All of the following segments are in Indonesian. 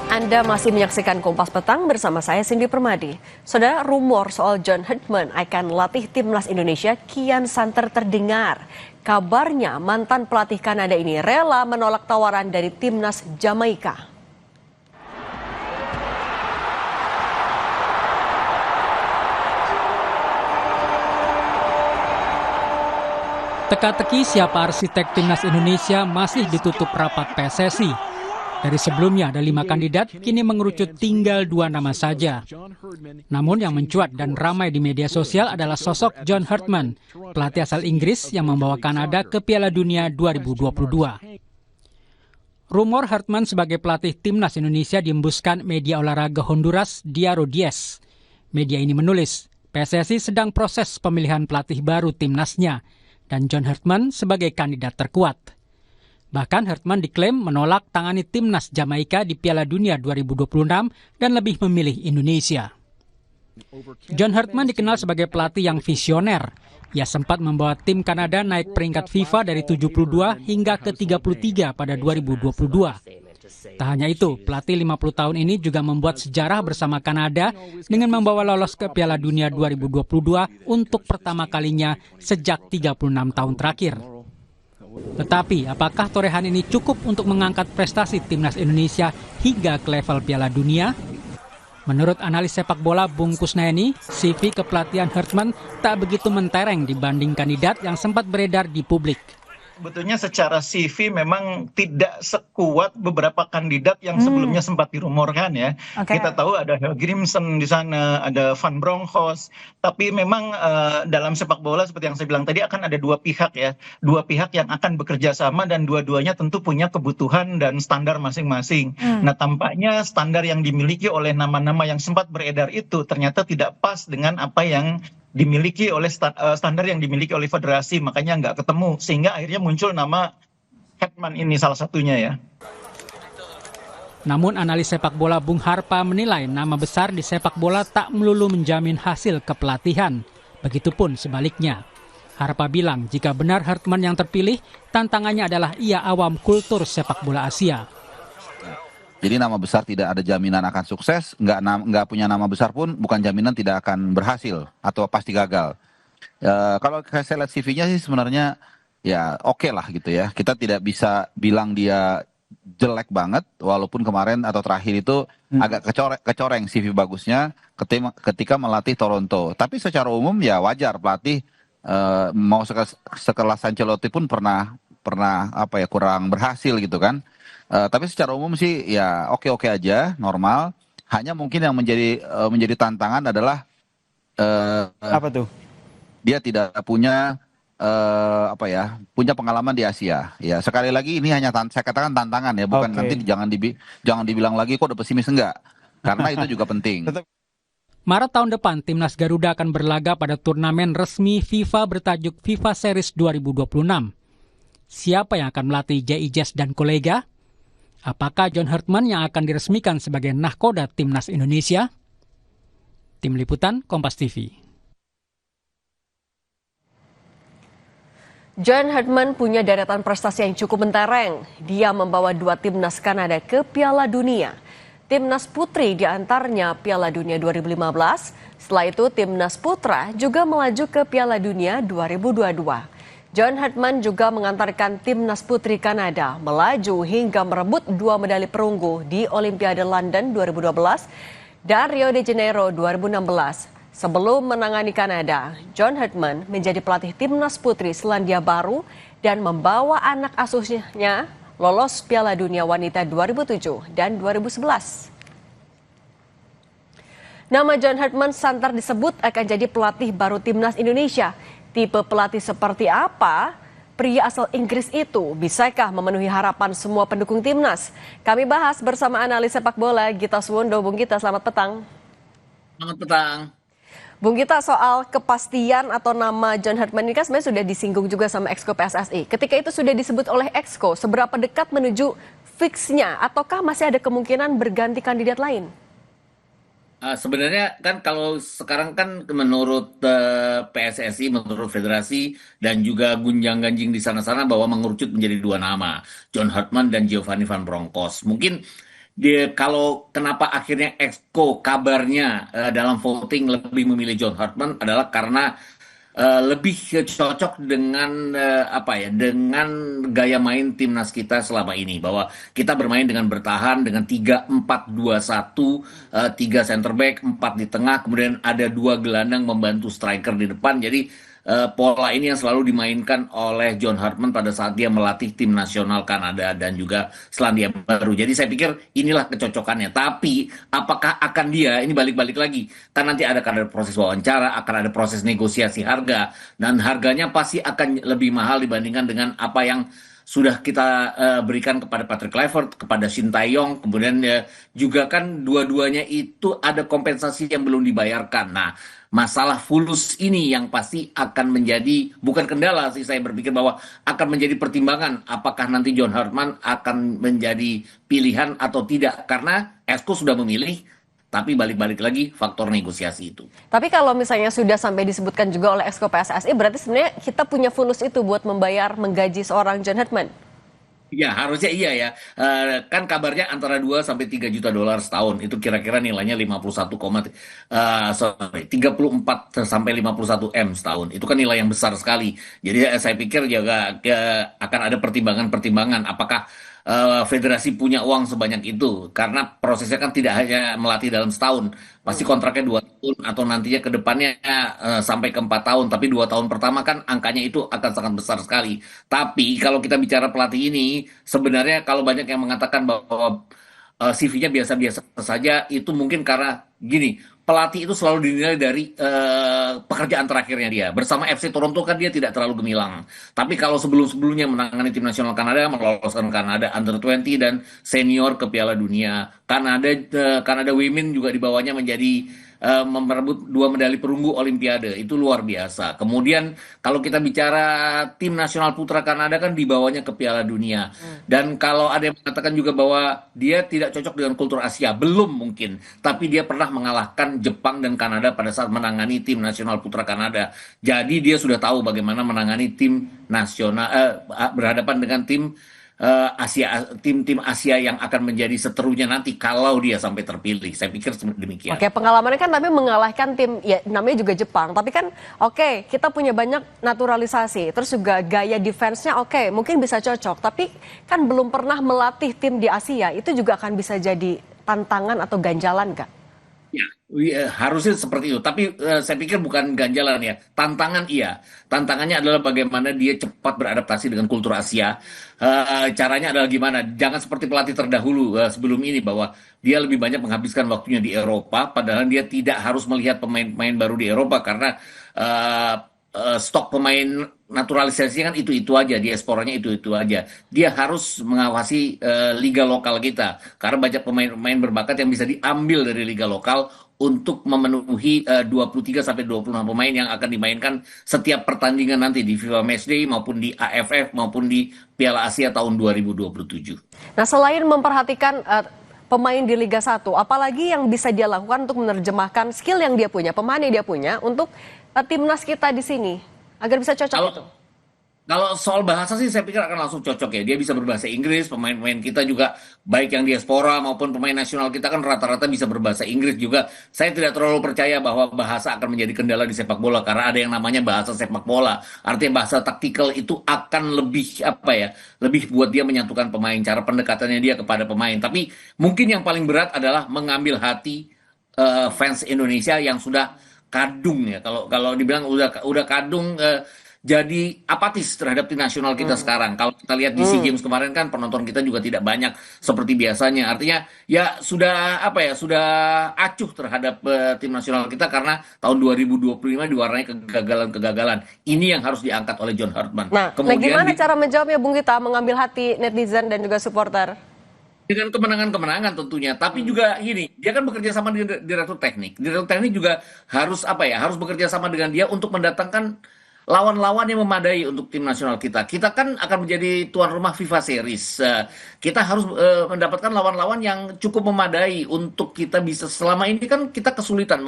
Anda masih menyaksikan Kompas Petang bersama saya Cindy Permadi. Saudara, rumor soal John Herdman akan latih timnas Indonesia kian santer terdengar. Kabarnya mantan pelatih Kanada ini rela menolak tawaran dari timnas Jamaika. Teka-teki siapa arsitek timnas Indonesia masih ditutup rapat PSSI. Dari sebelumnya ada 5 kandidat, kini mengerucut tinggal 2 nama saja. Namun yang mencuat dan ramai di media sosial adalah sosok John Herdman, pelatih asal Inggris yang membawa Kanada ke Piala Dunia 2022. Rumor Herdman sebagai pelatih timnas Indonesia diembuskan media olahraga Honduras Diario 10. Media ini menulis, PSSI sedang proses pemilihan pelatih baru timnasnya, dan John Herdman sebagai kandidat terkuat. Bahkan Herdman diklaim menolak tangani timnas Jamaika di Piala Dunia 2026 dan lebih memilih Indonesia. John Herdman dikenal sebagai pelatih yang visioner. Ia sempat membawa tim Kanada naik peringkat FIFA dari 72 hingga ke 33 pada 2022. Tak hanya itu, pelatih 50 tahun ini juga membuat sejarah bersama Kanada dengan membawa lolos ke Piala Dunia 2022 untuk pertama kalinya sejak 36 tahun terakhir. Tetapi, apakah torehan ini cukup untuk mengangkat prestasi timnas Indonesia hingga ke level Piala Dunia? Menurut analis sepak bola Bung Kusnaini, CV kepelatihan Herdman tak begitu mentereng dibanding kandidat yang sempat beredar di publik. Sebetulnya secara CV memang tidak sekuat beberapa kandidat yang sebelumnya sempat dirumorkan ya. Kita tahu ada Helgrimson di sana, ada Van Bronckhorst. Tapi memang dalam sepak bola seperti yang saya bilang tadi akan ada 2 pihak ya. 2 pihak yang akan bekerja sama dan dua-duanya tentu punya kebutuhan dan standar masing-masing. Nah, tampaknya standar yang dimiliki oleh nama-nama yang sempat beredar itu ternyata tidak pas dengan apa yang dimiliki oleh standar yang dimiliki oleh federasi, makanya nggak ketemu sehingga akhirnya muncul nama Herdman ini salah satunya ya. Namun analis sepak bola Bung Harpa menilai nama besar di sepak bola tak melulu menjamin hasil kepelatihan. Begitupun sebaliknya. Harpa bilang jika benar Herdman yang terpilih, tantangannya adalah ia awam kultur sepak bola Asia. Jadi nama besar tidak ada jaminan akan sukses, nggak punya nama besar pun bukan jaminan tidak akan berhasil atau pasti gagal. Kalau saya lihat CV-nya sih sebenarnya ya oke lah gitu ya. Kita tidak bisa bilang dia jelek banget, walaupun kemarin atau terakhir itu agak kecoreng CV bagusnya ketika melatih Toronto. Tapi secara umum ya wajar pelatih mau sekelas Ancelotti pun pernah apa ya kurang berhasil gitu kan. Tapi secara umum sih ya oke-oke aja, normal. Hanya mungkin yang menjadi tantangan adalah apa tuh? Dia tidak punya punya pengalaman di Asia. Ya sekali lagi ini hanya saya katakan tantangan ya, bukan nanti jangan dibilang lagi kok udah pesimis, enggak. Karena itu juga penting. Maret tahun depan, timnas Garuda akan berlaga pada turnamen resmi FIFA bertajuk FIFA Series 2026. Siapa yang akan melatih J.I. dan kolega? Apakah John Herdman yang akan diresmikan sebagai nahkoda timnas Indonesia? Tim Liputan, Kompas TV. John Herdman punya deretan prestasi yang cukup mentereng. Dia membawa 2 timnas Kanada ke Piala Dunia. Timnas putri diantaranya Piala Dunia 2015. Setelah itu timnas putra juga melaju ke Piala Dunia 2022. John Herdman juga mengantarkan timnas putri Kanada melaju hingga merebut 2 medali perunggu di Olimpiade London 2012 dan Rio de Janeiro 2016. Sebelum menangani Kanada, John Herdman menjadi pelatih timnas putri Selandia Baru dan membawa anak asuhnya lolos Piala Dunia Wanita 2007 dan 2011. Nama John Herdman santer disebut akan jadi pelatih baru timnas Indonesia. Tipe pelatih seperti apa pria asal Inggris itu? Bisakah memenuhi harapan semua pendukung timnas? Kami bahas bersama analis sepak bola Gita Suwondo. Bung Gita, selamat petang. Selamat petang. Bung Gita, soal kepastian atau nama John Herdman ini kan sebenarnya sudah disinggung juga sama Exco PSSI. Ketika itu sudah disebut oleh Exco, seberapa dekat menuju fixnya? Ataukah masih ada kemungkinan berganti kandidat lain? Sebenarnya kan kalau sekarang kan menurut PSSI, menurut federasi dan juga gunjang-ganjing di sana-sana bahwa mengerucut menjadi 2 nama, John Herdman dan Giovanni Van Bronckhorst. Mungkin dia kalau kenapa akhirnya Exco kabarnya dalam voting lebih memilih John Hartman adalah karena lebih cocok dengan dengan gaya main timnas kita selama ini, bahwa kita bermain dengan bertahan dengan 3-4-2-1, 3 center back, 4 di tengah, kemudian ada 2 gelandang membantu striker di depan. Jadi pola ini yang selalu dimainkan oleh John Hartman pada saat dia melatih tim nasional Kanada dan juga Selandia Baru. Jadi saya pikir inilah kecocokannya. Tapi apakah akan dia, ini balik-balik lagi, kan nanti akan ada proses wawancara, akan ada proses negosiasi harga, dan harganya pasti akan lebih mahal dibandingkan dengan apa yang sudah kita berikan kepada Patrick Kluivert, kepada Shin Tae-yong, kemudian juga kan dua-duanya itu ada kompensasi yang belum dibayarkan. Nah, masalah fulus ini yang pasti akan menjadi, bukan kendala sih, saya berpikir bahwa akan menjadi pertimbangan apakah nanti John Hartman akan menjadi pilihan atau tidak, karena Exco sudah memilih, tapi balik-balik lagi faktor negosiasi itu. Tapi kalau misalnya sudah sampai disebutkan juga oleh Exco PSSI, berarti sebenarnya kita punya fulus itu buat membayar, menggaji seorang John Hartman? Ya, harusnya iya ya. Kan kabarnya antara 2 sampai 3 juta dolar setahun. Itu kira-kira nilainya 34 sampai 51 M setahun. Itu kan nilai yang besar sekali. Jadi saya pikir juga akan ada pertimbangan-pertimbangan apakah federasi punya uang sebanyak itu, karena prosesnya kan tidak hanya melatih dalam setahun, pasti kontraknya 2 tahun atau nantinya ke depannya sampai ke 4 tahun, tapi 2 tahun pertama kan angkanya itu akan sangat besar sekali. Tapi kalau kita bicara pelatih ini, sebenarnya kalau banyak yang mengatakan bahwa CV-nya biasa-biasa saja, itu mungkin karena gini, pelatih itu selalu dinilai dari pekerjaan terakhirnya dia. Bersama FC Toronto kan dia tidak terlalu gemilang. Tapi kalau sebelum-sebelumnya menangani tim nasional Kanada, meloloskan Kanada Under 20 dan senior ke Piala Dunia. Kanada Women juga dibawanya menjadi merebut 2 medali perunggu Olimpiade, itu luar biasa. Kemudian kalau kita bicara tim nasional putra Kanada kan dibawanya ke Piala Dunia. Dan kalau ada yang mengatakan juga bahwa dia tidak cocok dengan kultur Asia, belum mungkin. Tapi dia pernah mengalahkan Jepang dan Kanada pada saat menangani tim nasional putra Kanada. Jadi dia sudah tahu bagaimana menangani tim nasional, berhadapan dengan tim tim Asia yang akan menjadi seterunya nanti kalau dia sampai terpilih. Saya pikir demikian. Oke, pengalamannya kan tapi mengalahkan tim, ya namanya juga Jepang. Tapi kan oke, kita punya banyak naturalisasi. Terus juga gaya defense-nya oke, mungkin bisa cocok. Tapi kan belum pernah melatih tim di Asia. Itu juga akan bisa jadi tantangan atau ganjalan, Kak? Ya, harusnya seperti itu. Tapi saya pikir bukan ganjalan ya. Tantangan iya. Tantangannya adalah bagaimana dia cepat beradaptasi dengan kultur Asia. Caranya adalah gimana? Jangan seperti pelatih terdahulu sebelum ini, bahwa dia lebih banyak menghabiskan waktunya di Eropa. Padahal dia tidak harus melihat pemain-pemain baru di Eropa, karena stok pemain naturalisasi kan itu aja, dia ekspornya itu aja. Dia harus mengawasi liga lokal kita, karena banyak pemain-pemain berbakat yang bisa diambil dari liga lokal untuk memenuhi 23 sampai 26 pemain yang akan dimainkan setiap pertandingan nanti di FIFA Matchday maupun di AFF maupun di Piala Asia tahun 2027. Nah, selain memperhatikan pemain di Liga 1, apalagi yang bisa dia lakukan untuk menerjemahkan skill yang dia punya, pemain yang dia punya untuk timnas kita di sini agar bisa cocok itu? Kalau soal bahasa sih saya pikir akan langsung cocok ya. Dia bisa berbahasa Inggris, pemain-pemain kita juga baik yang diaspora maupun pemain nasional kita kan rata-rata bisa berbahasa Inggris juga. Saya tidak terlalu percaya bahwa bahasa akan menjadi kendala di sepak bola, karena ada yang namanya bahasa sepak bola. Artinya bahasa taktikal itu akan lebih lebih buat dia menyatukan pemain, cara pendekatannya dia kepada pemain. Tapi mungkin yang paling berat adalah mengambil hati fans Indonesia yang sudah kadung ya. Kalau dibilang udah kadung, jadi apatis terhadap tim nasional kita sekarang. Kalau kita lihat di SEA Games kemarin kan penonton kita juga tidak banyak seperti biasanya. Artinya ya sudah sudah acuh terhadap tim nasional kita, karena tahun 2025 diwarnai kegagalan-kegagalan. Ini yang harus diangkat oleh John Hartman. Nah, gimana cara menjawabnya Bung Gita, mengambil hati netizen dan juga supporter? Dengan kemenangan-kemenangan tentunya, tapi juga gini, dia kan bekerja sama dengan direktur teknik. Direktur teknik juga harus harus bekerja sama dengan dia untuk mendatangkan lawan-lawan yang memadai untuk tim nasional kita. Kita kan akan menjadi tuan rumah FIFA Series. Kita harus mendapatkan lawan-lawan yang cukup memadai untuk kita bisa, selama ini kan kita kesulitan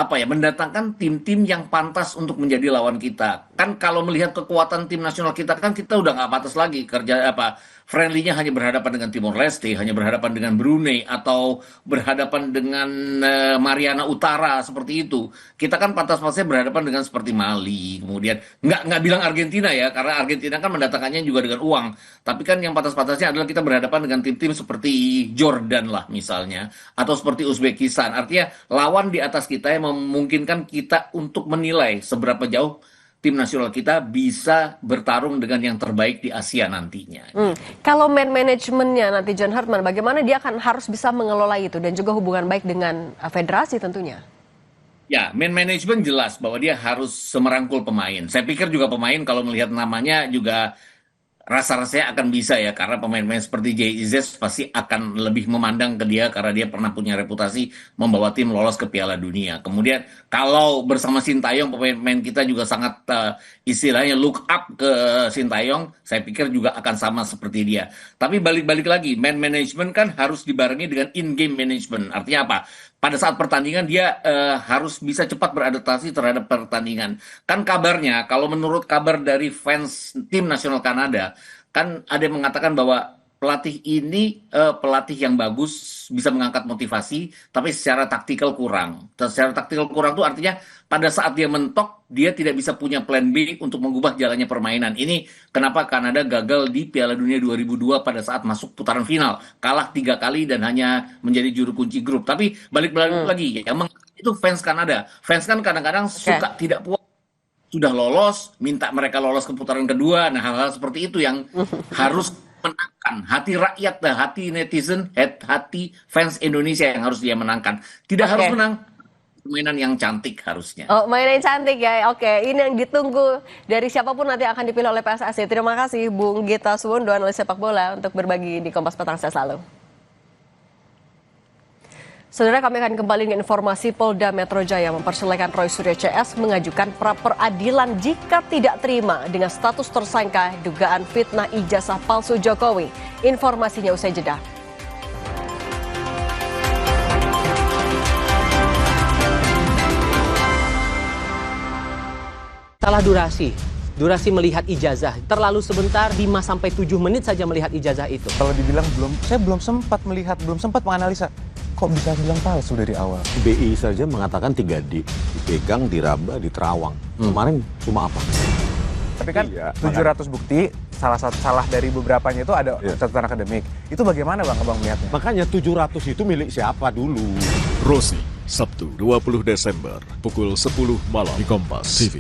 mendatangkan tim-tim yang pantas untuk menjadi lawan kita. Kan kalau melihat kekuatan tim nasional kita kan kita udah nggak pantas lagi friendly-nya hanya berhadapan dengan Timor Leste, hanya berhadapan dengan Brunei atau berhadapan dengan Mariana Utara seperti itu. Kita kan pantas-pantasnya berhadapan dengan seperti Mali, kemudian nggak bilang Argentina ya, karena Argentina kan mendatangkannya juga dengan uang. Tapi kan yang pantas-pantasnya adalah kita berhadapan dengan tim-tim seperti Jordan lah misalnya, atau seperti Uzbekistan. Artinya lawan di atas kita yang memungkinkan kita untuk menilai seberapa jauh tim nasional kita bisa bertarung dengan yang terbaik di Asia nantinya. Kalau man manajemennya nanti John Herdman, bagaimana dia akan harus bisa mengelola itu dan juga hubungan baik dengan federasi tentunya? Ya, man management jelas bahwa dia harus semerangkul pemain. Saya pikir juga pemain kalau melihat namanya juga rasa-rasanya akan bisa ya, karena pemain-pemain seperti Jay Izzet pasti akan lebih memandang ke dia karena dia pernah punya reputasi membawa tim lolos ke Piala Dunia. Kemudian kalau bersama Sintayong, pemain-pemain kita juga sangat istilahnya look up ke Sintayong, saya pikir juga akan sama seperti dia. Tapi balik-balik lagi, man management kan harus dibarengi dengan in-game management. Artinya apa? Pada saat pertandingan dia harus bisa cepat beradaptasi terhadap pertandingan. Kan kabarnya, kalau menurut kabar dari fans tim nasional Kanada, kan ada yang mengatakan bahwa pelatih ini pelatih yang bagus, bisa mengangkat motivasi, tapi secara taktikal kurang. Secara taktikal kurang itu artinya pada saat dia mentok, dia tidak bisa punya plan B untuk mengubah jalannya permainan. Ini kenapa Kanada gagal di Piala Dunia 2002 pada saat masuk putaran final. Kalah 3 kali dan hanya menjadi juru kunci grup. Tapi balik-balik lagi, yang itu fans Kanada. Fans kan kadang-kadang suka tidak puas. Sudah lolos, minta mereka lolos ke putaran kedua. Nah, hal-hal seperti itu yang harus menangkan hati rakyat, hati netizen, hati fans Indonesia yang harus dia menangkan. Tidak harus menang, mainan yang cantik harusnya. Oh, mainan yang cantik ya. Oke, ini yang ditunggu dari siapapun nanti akan dipilih oleh PSSI. Terima kasih Bung Gita Suwondo, analis sepak bola, untuk berbagi di Kompas Petang. Saya selalu. Saudara, kami akan kembali dengan informasi Polda Metro Jaya mempersilahkan Roy Suryo CS mengajukan pra peradilan jika tidak terima dengan status tersangka dugaan fitnah ijazah palsu Jokowi. Informasinya usai jeda. Salah durasi melihat ijazah terlalu sebentar, 5-7 menit saja melihat ijazah itu. Kalau dibilang saya belum sempat melihat, belum sempat menganalisa. Kok bisa bilang palsu dari awal? BI saja mengatakan 3D, dipegang, diraba, diterawang. Kemarin cuma apa? Tapi kan 700 bukti, salah dari beberapanya itu ada catatan akademik. Itu bagaimana Bang Abang melihatnya? Makanya 700 itu milik siapa dulu? Rosni, Sabtu 20 Desember, pukul 10 malam di Kompas TV.